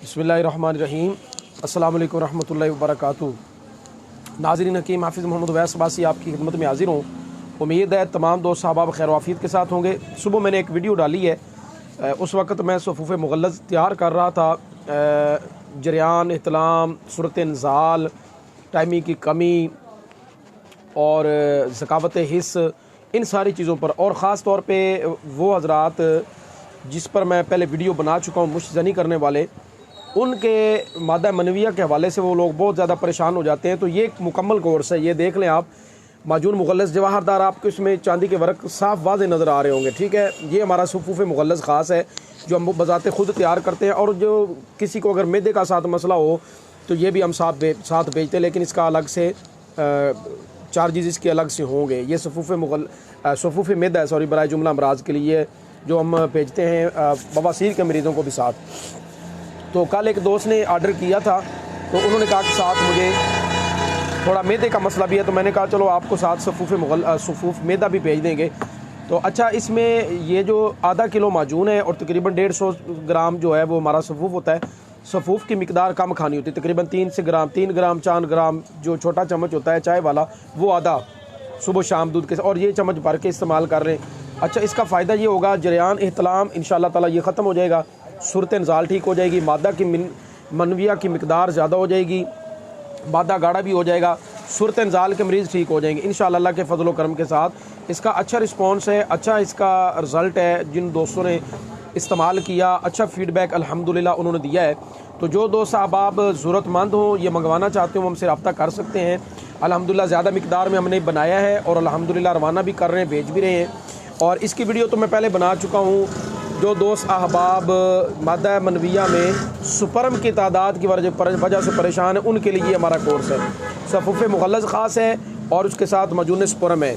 बिस्मिल्लाहिर्रहमानिर्रहीम। अस्सलामु अलैकुम रहमतुल्लाहि व बरकातुहू। नाज़रीन हकीम हाफिज़ मोहम्मद उवैस अब्बासी आपकी खिदमत में हाज़िर हूँ। उम्मीद है तमाम दोस्त साहब खैर वाफियत के साथ होंगे। सुबह मैंने एक वीडियो डाली है, उस वक़्त मैं सफ़ूफ़ मुग़ल्लज़ तैयार कर रहा था। जरियान इहतलाम, सूरत इंज़ाल, टाइमिंग की कमी और ज़कावत हिस्स, इन सारी चीज़ों पर, और ख़ास तौर पे वो हज़रात जिस पर मैं पहले वीडियो बना चुका हूँ, मुश्तज़नी करने वाले, उनके मादा मनविया के हवाले से वो लोग बहुत ज़्यादा परेशान हो जाते हैं। तो ये एक मुकम्मल कोर्स है, ये देख लें आप। माजून मुग़ल्लज़ जवाहरदार, आपको इसमें चांदी के वर्क साफ वाज़े नज़र आ रहे होंगे। ठीक है, ये हमारा सफ़ूफ़ मुग़ल्लज़ ख़ास है जो हम बज़ाते ख़ुद तैयार करते हैं। और जो किसी को अगर मैदे का साथ मसला हो तो ये भी हम साथ भेजते हैं, लेकिन इसका अलग से चार्जेस इसके अलग से होंगे। ये सफ़ूफ़ मैदा है, सॉरी, बराए जुमला अमराज के लिए जो हम भेजते हैं बवासीर के मरीज़ों को भी साथ। तो कल एक दोस्त ने आर्डर किया था, तो उन्होंने कहा कि साथ मुझे थोड़ा मैदे का मसला भी है, तो मैंने कहा चलो आपको साथ सफ़ूफ़ मैदा भी भेज देंगे। तो अच्छा, इसमें ये जो आधा किलो माजून है और तकरीबन 150 ग्राम जो है वो हमारा सफ़ूफ़ होता है। सफ़ूफ़ की मिकदार कम खानी होती है, तकरीबन 3 ग्राम 4 ग्राम जो छोटा चम्मच होता है चाय वाला, वो आधा सुबह शाम दूध के साथ, और ये चम्मच भर के इस्तेमाल कर रहे हैं। अच्छा, इसका फ़ायदा ये होगा, जरियान इहतलाम इंशाअल्लाह ताला ये ख़त्म हो जाएगा, सूरत इंज़ाल ठीक हो जाएगी, मादा की मनविया की मिकदार ज़्यादा हो जाएगी, मादा गाढ़ा भी हो जाएगा, सूरत इंज़ाल के मरीज़ ठीक हो जाएंगे इंशाअल्लाह अल्लाह के फजल व करम के साथ। इसका अच्छा रिस्पॉन्स है, अच्छा इसका रिज़ल्ट है। जिन दोस्तों ने इस्तेमाल किया, अच्छा फ़ीडबैक अल्हम्दुलिल्लाह उन्होंने दिया है। तो जो दोस्त आप ज़रूरतमंद हो, ये मंगवाना चाहते हो, हमसे रब्ता कर सकते हैं। अल्हम्दुलिल्लाह ज़्यादा मिकदार में हमने बनाया है और अल्हम्दुलिल्लाह रवाना भी कर रहे हैं, भेज भी रहे हैं। और इसकी वीडियो तो मैं पहले बना चुका हूँ। जो दोस्त अहबाब मादा मनविया में सुपरम की तादाद की वजह से परेशान है, उनके लिए हमारा कोर्स है। सफ़ूफ़ मुग़ल्लज़ ख़ास है और उसके साथ मजून सुपरम है।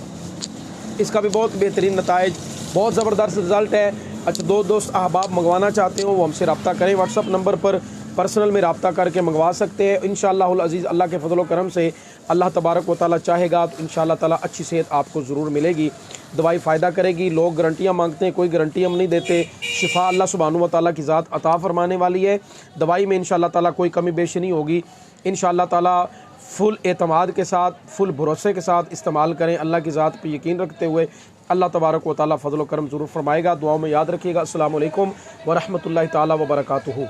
इसका भी बहुत बेहतरीन नताइज, बहुत ज़बरदस्त रिज़ल्ट है। अच्छा, दो दोस्त अहबाब मंगवाना चाहते हो, वो हमसे रब्ता करें। व्हाट्सअप नंबर पर पर्सनल में रब्ता करके मंगवा सकते हैं। इंशाअल्लाहुल अज़ीज़ अल्लाह के फजल व करम से अल्लाह तबारक व तआला चाहेगा तो इंशाअल्लाह ताला अच्छी सेहत आपको ज़रूर मिलेगी। दवाई फ़ायदा करेगी। लोग गारंटियाँ मांगते हैं, कोई गारंटी हम नहीं देते। शिफा अल्लाह सुब्हानहू व तआला की ज़ात अता फ़रमाने वाली है। दवाई में इंशाअल्लाह ताला कोई कमी बेशी नहीं होगी। इंशाअल्लाह ताला फुल एतमाद के साथ, फुल भरोसे के साथ इस्तेमाल करें। अल्लाह की ज़ात पर यकीन रखते हुए अल्लाह तबारक व तआला फजल व करम ज़रूर फ़रमाएगा। दुआओं में याद रखिएगा। अस्सलामु अलैकुम व रहमतुल्लाहि तआला व बरकातुहू।